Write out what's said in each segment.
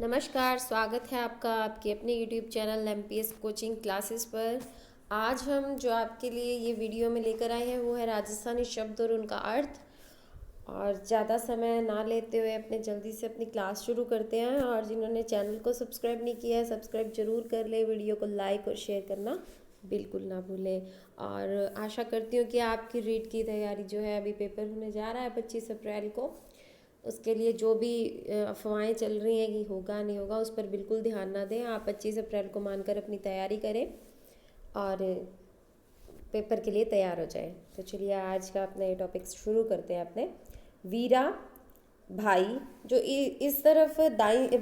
नमस्कार, स्वागत है आपका आपके अपने YouTube channel MPS coaching classes पर। आज हम जो आपके लिए ये वीडियो में लेकर आए हैं वो है राजस्थानी शब्द और उनका अर्थ। और ज़्यादा समय ना लेते हुए जल्दी से अपनी क्लास शुरू करते हैं। और जिन्होंने चैनल को सब्सक्राइब नहीं किया है, सब्सक्राइब जरूर कर ले। वीडियो को लाइक और शेयर करना बिल्कुल ना भूलें। और आशा करती हूँ कि आपकी रीट की तैयारी जो है, अभी पेपर होने जा रहा है 25 अप्रैल को, उसके लिए जो भी अफवाहें चल रही हैं कि होगा नहीं होगा, उस पर बिल्कुल ध्यान ना दें। आप 25 अप्रैल को मानकर अपनी तैयारी करें और पेपर के लिए तैयार हो जाएं। तो चलिए आज का अपना ये टॉपिक शुरू करते हैं। अपने वीरा भाई, जो इस तरफ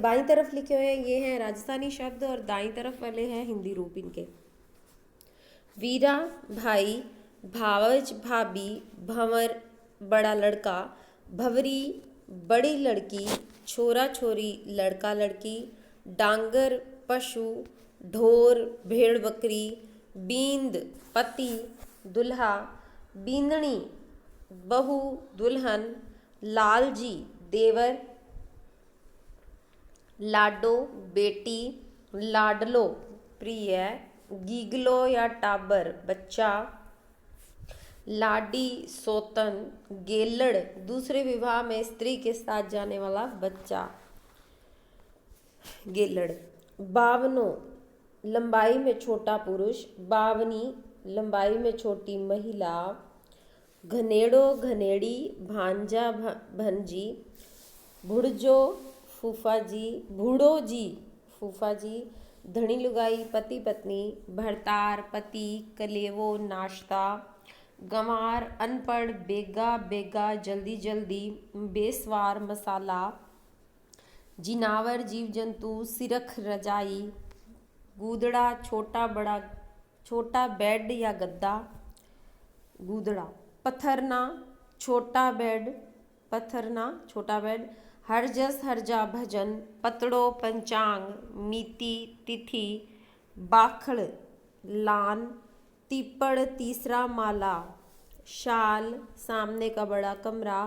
बाईं तरफ लिखे हुए हैं ये हैं राजस्थानी शब्द, और दाईं तरफ वाले हैं हिंदी रूप इनके। वीरा भाई, भावज भाभी, भंवर बड़ा लड़का, भवरी बड़ी लड़की, छोरा छोरी लड़का लड़की, डांगर पशु, ढोर भेड़ बकरी, बींद पति दुल्हा, बींदनी बहू दुल्हन, लालजी देवर, लाडो बेटी, लाडलो प्रिय, गीगलो या टाबर बच्चा, लाडी सोतन, गेलड़ दूसरे विवाह में स्त्री के साथ जाने वाला बच्चा, गेलड़। बावनो लंबाई में छोटा पुरुष, बावनी लंबाई में छोटी महिला, घनेड़ो घनेड़ी, भांजा भंजी, भुड़जो फूफा जी, बूढ़ो जी फूफा जी, धनी लुगाई पति पत्नी, भरतार पति, कलेवो नाश्ता, गंवार अनपढ़, बेगा बेगा जल्दी जल्दी, बेसवार मसाला, जिनावर जीव जंतु, सिरख रजाई, गूदड़ा छोटा बड़ा, छोटा बेड या गद्दा, गूदड़ा। पथरना छोटा बेड, पथरना छोटा बेड। हरजस हरजा भजन, पतड़ो पंचांग, मिति तिथि, बाखड़ लान, तीपड़ तीसरा माला, शाल सामने का बड़ा कमरा,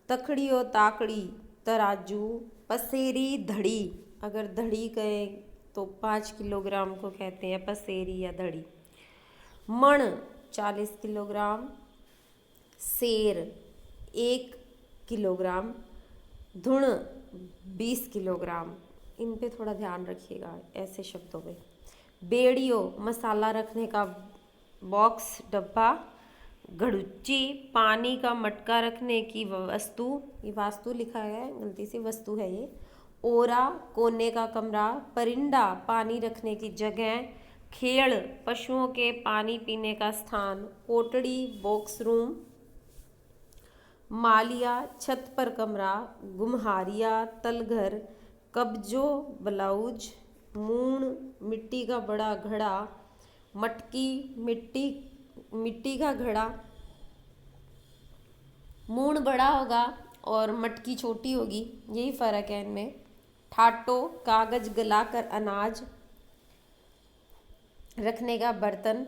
तखड़ियो ताकड़ी तराजू, पसेरी धड़ी, अगर धड़ी कहें तो 5 किलोग्राम को कहते हैं पसेरी या धड़ी। मण 40 किलोग्राम, सेर 1 किलोग्राम, धुण 20 किलोग्राम। इन पे थोड़ा ध्यान रखिएगा ऐसे शब्दों में। बेड़ियो मसाला रखने का बॉक्स डब्बा, घड़ुच्ची पानी का मटका रखने की वस्तु, ये वास्तु लिखा है गलती से, वस्तु है ये। ओरा कोने का कमरा, परिंदा पानी रखने की जगह, खेड़ पशुओं के पानी पीने का स्थान, कोटड़ी बॉक्स रूम, मालिया छत पर कमरा, गुम्हारिया तलघर, कब्जो ब्लाउज, मूण मिट्टी का बड़ा घड़ा, मटकी मिट्टी का घड़ा। मूण बड़ा होगा और मटकी छोटी होगी, यही फर्क है इनमें। ठाटो कागज गलाकर अनाज रखने का बर्तन,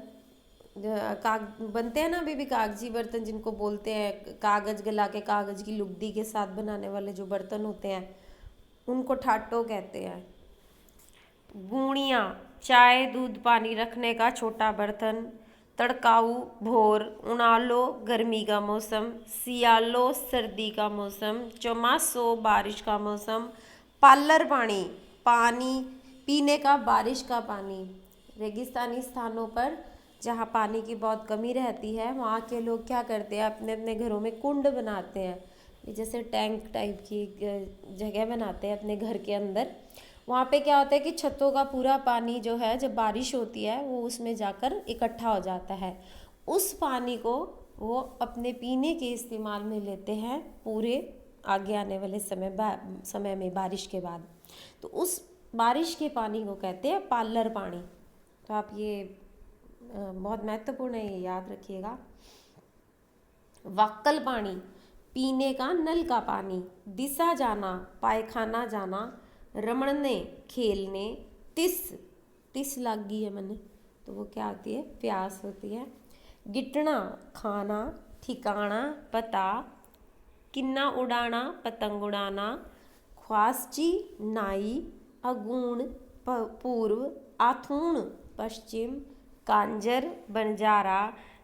बनते हैं ना अभी भी कागजी बर्तन, जिनको बोलते हैं कागज गला के कागज की लुगदी के साथ बनाने वाले जो बर्तन होते हैं, उनको ठाटो कहते हैं। गुणिया चाय दूध पानी रखने का छोटा बर्तन, तड़काऊ भोर, उनालो गर्मी का मौसम, सियालो सर्दी का मौसम, चौमासो बारिश का मौसम, पालर पानी पानी पीने का बारिश का पानी। रेगिस्तानी स्थानों पर जहाँ पानी की बहुत कमी रहती है, वहाँ के लोग क्या करते हैं, अपने अपने घरों में कुंड बनाते हैं, जैसे टैंक टाइप की जगह बनाते हैं अपने घर के अंदर। वहाँ पे क्या होता है कि छतों का पूरा पानी जो है, जब बारिश होती है वो उसमें जाकर इकट्ठा हो जाता है। उस पानी को वो अपने पीने के इस्तेमाल में लेते हैं पूरे आगे आने वाले समय में, बारिश के बाद। तो उस बारिश के पानी को कहते हैं पालर पानी। तो आप ये बहुत महत्वपूर्ण है, ये याद रखिएगा। वाक्कल पानी पीने का नल का पानी, दिशा जाना पायखाना जाना, रमणने खेलने, तिस लग गई है मैंने तो वो क्या होती है, प्यास होती है। गिटना खाना, ठिकाना पता, किन्ना उड़ाना पतंग उड़ाना, ख्वासची नाई, अगूण पूर्व, आथूण पश्चिम, कांजर बंजारा,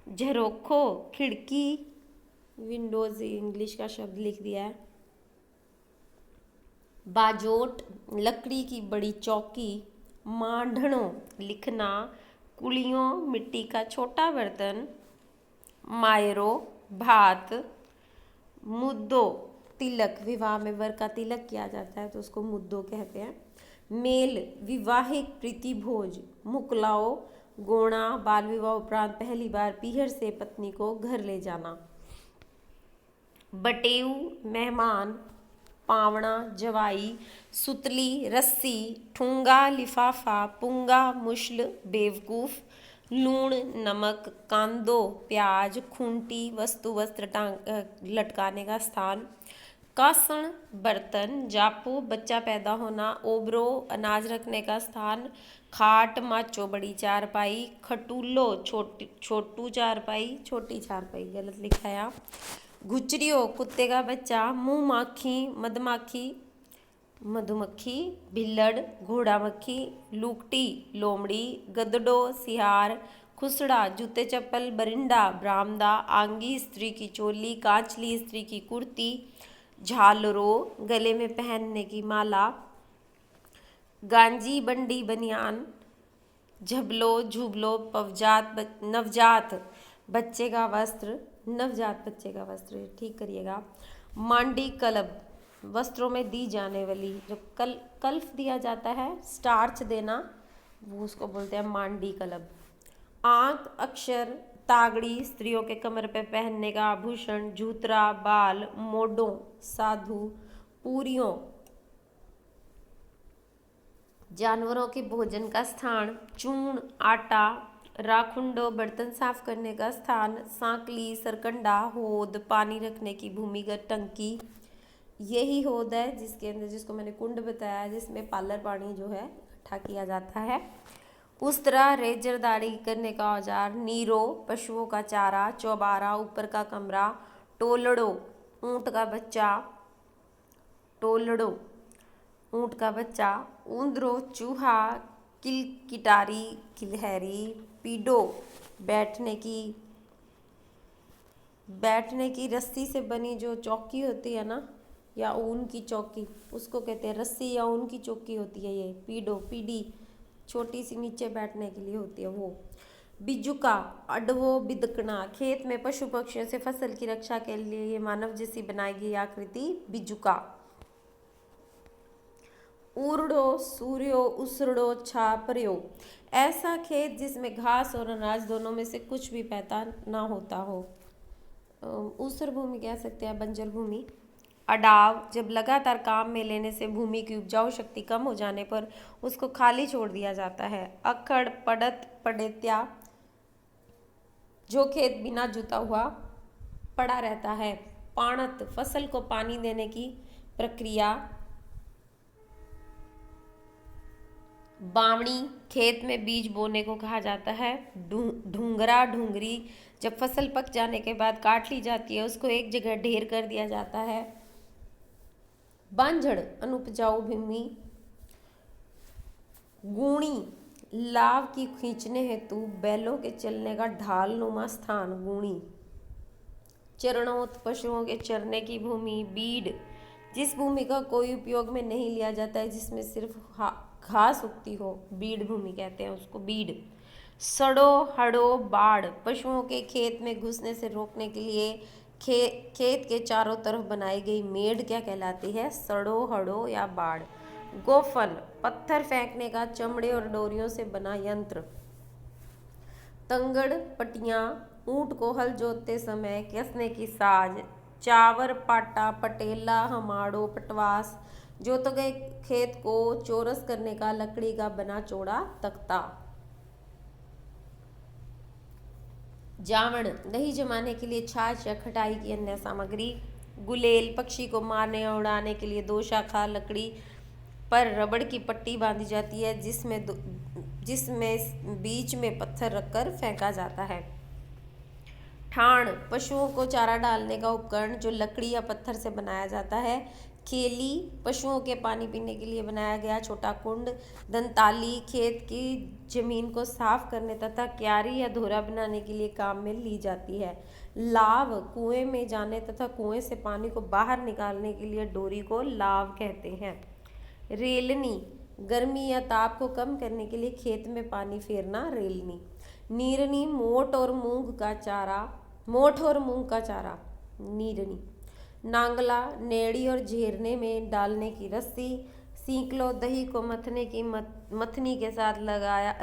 झरोखो खिड़की, विंडोज इंग्लिश का शब्द लिख दिया है, बाजोट लकड़ी की बड़ी चौकी, मांढणो लिखना, कुलियों मिट्टी का छोटा बर्तन, मायरो भात, मुद्दो तिलक विवाह में वर का तिलक किया जाता है तो उसको मुद्दो कहते हैं, मेल विवाहिक प्रीति भोज, मुकलाओ गोणा बाल विवाह उपरांत पहली बार पीहर से पत्नी को घर ले जाना, बटेऊ मेहमान, पावना जवाई, सुतली रस्सी, ठूंगा लिफाफा, पुंगा मुश्ल बेवकूफ, लूण नमक, कांदो प्याज, खूंटी वस्तु वस्त्र लटकाने का स्थान, कासण बर्तन, जापो बच्चा पैदा होना, ओबरो अनाज रखने का स्थान, खाट माचो बड़ी चारपाई, खटूलो छोटू चारपाई, छोटी चारपाई गलत लिखा है यहाँ, घुचरियो कुत्ते का बच्चा, मुँह माखी मधुमाखी मधुमक्खी, भिल्लड़ घोड़ा मक्खी, लुकटी लोमड़ी, गदडो सिहार, खुसड़ा जूते चप्पल, बरिंडा बरामदा, आंगी स्त्री की चोली, कांचली स्त्री की कुर्ती, झालरो गले में पहनने की माला, गांजी बंडी बनियान, झबलो झुबलो नवजात बच्चे का वस्त्र, नवजात बच्चे का वस्त्र ठीक करिएगा, मांडी कलब वस्त्रों में दी जाने वाली जो कल्फ दिया जाता है स्टार्च देना वो उसको बोलते हैं मांडी कलब, आंत अक्षर तागड़ी स्त्रियों के कमर पे पहनने का आभूषण, जूतरा बाल, मोडों साधु, पूरियों जानवरों के भोजन का स्थान, चूर्ण आटा, राखुंडो बर्तन साफ करने का स्थान, सांकली सरकंडा होद पानी रखने की भूमिगत टंकी, यही होद है जिसके अंदर जिसको मैंने कुंड बताया जिसमें पार्लर पानी जो है इकट्ठा किया जाता है, उस तरह रेजर दाढ़ी करने का औजार, नीरो पशुओं का चारा, चौबारा ऊपर का कमरा, टोलड़ो ऊँट का बच्चा, टोलड़ो ऊँट का बच्चा, ऊंदरो चूहा, किलकिटारी किलहरी, पीडो बैठने की रस्सी से बनी जो चौकी होती है ना या ऊन की चौकी उसको कहते हैं, रस्सी या ऊन की चौकी होती है ये पीडो पीडी छोटी सी नीचे बैठने के लिए होती है वो, बिजुका अडवो बिदकना खेत में पशु पक्षियों से फसल की रक्षा के लिए ये मानव जैसी बनाई गई आकृति बिजुका, उड़ो सूर्यो उसड़ो छापरियो ऐसा खेत जिसमें घास और अनाज दोनों में से कुछ भी पैदा ना होता हो, ऊसर भूमि कह सकते हैं बंजर भूमि, अडाव जब लगातार काम में लेने से भूमि की उपजाऊ शक्ति कम हो जाने पर उसको खाली छोड़ दिया जाता है, अखड़ पड़त पड़ेत्या जो खेत बिना जुता हुआ पड़ा रहता है, पाणत फसल को पानी देने की प्रक्रिया, बावणी खेत में बीज बोने को कहा जाता है, ढूंगरा ढूंगरी जब फसल पक जाने के बाद काट ली जाती है उसको एक जगह ढेर कर दिया जाता है, बांझड़ अनुपजाऊ भूमि, गूणी लाव की खींचने हेतु बैलों के चलने का ढाल नुमा स्थान गूणी, चरणोत पशुओं के चरने की भूमि, बीड जिस भूमि का कोई उपयोग में नहीं लिया जाता है जिसमें सिर्फ घास उगती हो बीड भूमि कहते हैं उसको बीड, सड़ो हड़ो बाड़ पशुओं के खेत में घुसने से रोकने के लिए खेत के चारों तरफ बनाई गई मेड़ क्या कहलाती है, सड़ो हड़ो या बाड़, गोफन पत्थर फेंकने का चमड़े और डोरियों से बना यंत्र, तंगड़ पटियां ऊंट को हल जोतते समय कसने की साज, चावर पाटा पटेला हमाड़ो पटवास जोते गए खेत को चौरस करने का लकड़ी का बना चौड़ा तख्ता, जावण दही जमाने के लिए छाछ या खटाई की अन्य सामग्री, गुलेल पक्षी को मारने या उड़ाने के लिए दो शाखा लकड़ी पर रबड़ की पट्टी बांधी जाती है जिसमें बीच में पत्थर रखकर फेंका जाता है, ठाण पशुओं को चारा डालने का उपकरण जो लकड़ी या पत्थर से बनाया जाता है, केली, पशुओं के पानी पीने के लिए बनाया गया छोटा कुंड। दंताली, खेत की जमीन को साफ करने तथा क्यारी या धोरा बनाने के लिए काम में ली जाती है। लाव, कुएं में जाने तथा कुएं से पानी को बाहर निकालने के लिए डोरी को लाव कहते हैं। रेलनी, गर्मी या ताप को कम करने के लिए खेत में पानी फेरना रेलनी। नीरनी, मोठ और मूंग का चारा नीरनी। नांगला, नेड़ी और झेरने में डालने की रस्सी। सींकलो, दही को मथनी के साथ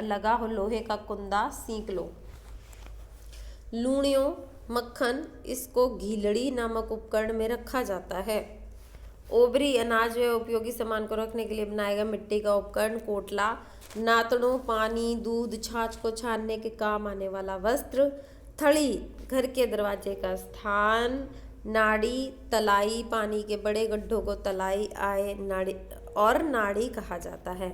लगा हो लोहे का कुंदा सींकलो। लूणियों, मक्खन, इसको घीलड़ी नामक उपकरण में रखा जाता है। ओबरी, अनाज व उपयोगी सामान को रखने के लिए बनाया गया मिट्टी का उपकरण कोटला। नातड़ों, पानी, दूध, छाछ को छानने के काम आने वाला वस्त्र। थड़ी, घर के दरवाजे का स्थान। नाड़ी, तलाई, पानी के बड़े गड्ढों को तलाई आए नाड़ी कहा जाता है।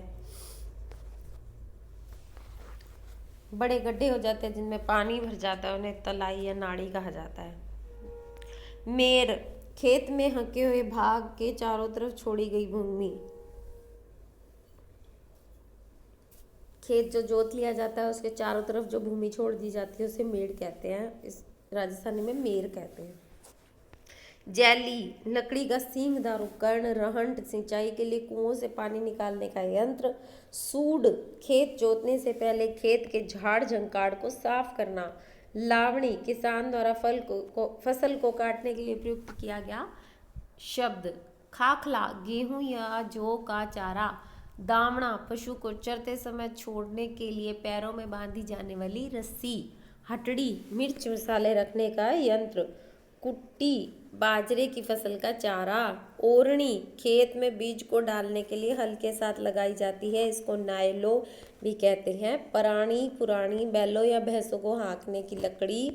बड़े गड्ढे हो जाते हैं जिनमें पानी भर जाता है, उन्हें तलाई या नाड़ी कहा जाता है। मेर, खेत में हके हुए भाग के चारों तरफ छोड़ी गई भूमि। खेत जो जोत लिया जाता है उसके चारों तरफ जो भूमि छोड़ दी जाती है उसे मेड़ कहते हैं। इस राजस्थानी में मेर कहते हैं। जैली, लकड़ी का सींगदार उपकरण। रहंट, सिंचाई के लिए कुओं से पानी निकालने का यंत्र। सूड, खेत जोतने से पहले खेत के झाड़ झंकाड़ को साफ करना। लावणी, किसान द्वारा फसल को काटने के लिए प्रयुक्त किया गया शब्द। खाखला, गेहूं या जौ का चारा। दामड़ा, पशु को चरते समय छोड़ने के लिए पैरों में बांधी जाने वाली रस्सी। हटड़ी, मिर्च मसाले रखने का यंत्र। कुट्टी, बाजरे की फसल का चारा। ओरणी, खेत में बीज को डालने के लिए हल के साथ लगाई जाती है, इसको नायलो भी कहते हैं। पराणी, पुरानी, बैलों या भैंसों को हाँकने की लकड़ी।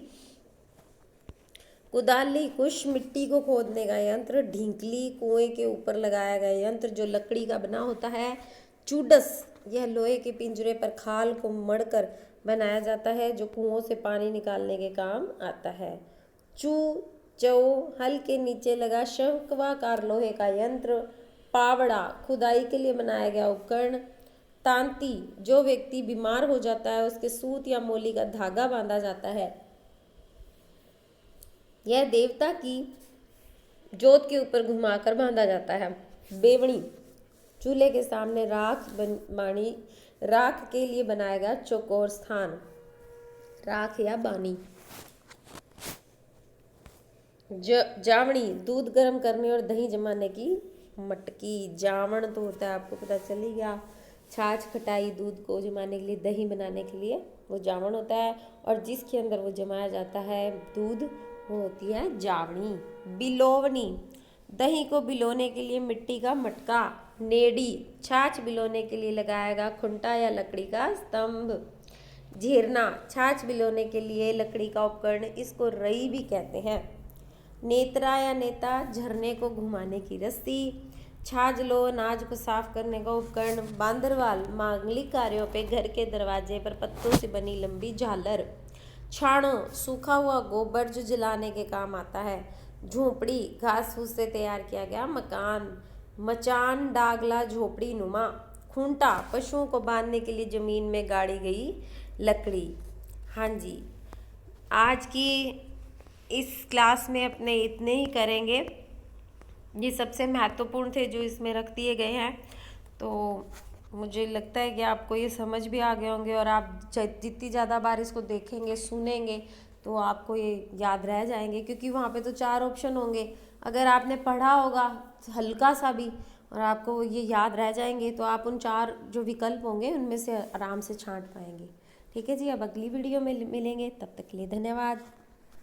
कुदाली, कुश, मिट्टी को खोदने का यंत्र। ढींकली, कुएं के ऊपर लगाया गया यंत्र जो लकड़ी का बना होता है। चूडस, यह लोहे के पिंजरे पर खाल को मढ़कर बनाया जाता है जो कुओं से पानी निकालने के काम आता है। चौ, हल के नीचे लगा शंक्वाकार लोहे का यंत्र। पावड़ा, खुदाई के लिए बनाया गया उपकरण। तांती, जो व्यक्ति बीमार हो जाता है उसके सूत या मोली का धागा बांधा जाता है, यह देवता की जोत के ऊपर घुमाकर बांधा जाता है। बेवणी, चूल्हे के सामने राख के लिए बनाया गया चौकोर स्थान, राख या बानी। जावणी, दूध गर्म करने और दही जमाने की मटकी। जावण तो होता है, आपको पता चल ही गया, छाछ खटाई दूध को जमाने के लिए, दही बनाने के लिए वो जावण होता है, और जिसके अंदर वो जमाया जाता है दूध वो होती है जावणी। बिलोवनी, दही को बिलोने के लिए मिट्टी का मटका। नेड़ी, छाछ बिलोने के लिए लगाया गया खुंटा या लकड़ी का स्तंभ। झेरना, छाछ बिलोने के लिए लकड़ी का उपकरण, इसको रई भी कहते हैं। नेत्रा या नेता, झरने को घुमाने की रस्सी। छाजलो, अनाज को साफ करने का उपकरण। बांदरवाल, मांगलिक कार्यों पे घर के दरवाजे पर पत्तों से बनी लंबी झालर। छाणो, सूखा हुआ गोबर जो जलाने के काम आता है। झोपड़ी, घास फूस से तैयार किया गया मकान। मचान, डागला झोपड़ी नुमा। खूंटा, पशुओं को बांधने के लिए जमीन में गाड़ी गई लकड़ी। हाँ जी, आज की इस क्लास में अपने इतने ही करेंगे, ये सबसे महत्वपूर्ण थे जो इसमें रख दिए गए हैं। तो मुझे लगता है कि आपको ये समझ भी आ गए होंगे, और आप जितनी ज़्यादा बार इसको देखेंगे सुनेंगे तो आपको ये याद रह जाएंगे, क्योंकि वहाँ पे तो 4 ऑप्शन होंगे। अगर आपने पढ़ा होगा हल्का सा भी और आपको ये याद रह जाएंगे तो आप उन 4 जो विकल्प होंगे उनमें से आराम से छांट पाएंगे। ठीक है जी, अब अगली वीडियो में मिलेंगे, तब तक के लिए धन्यवाद।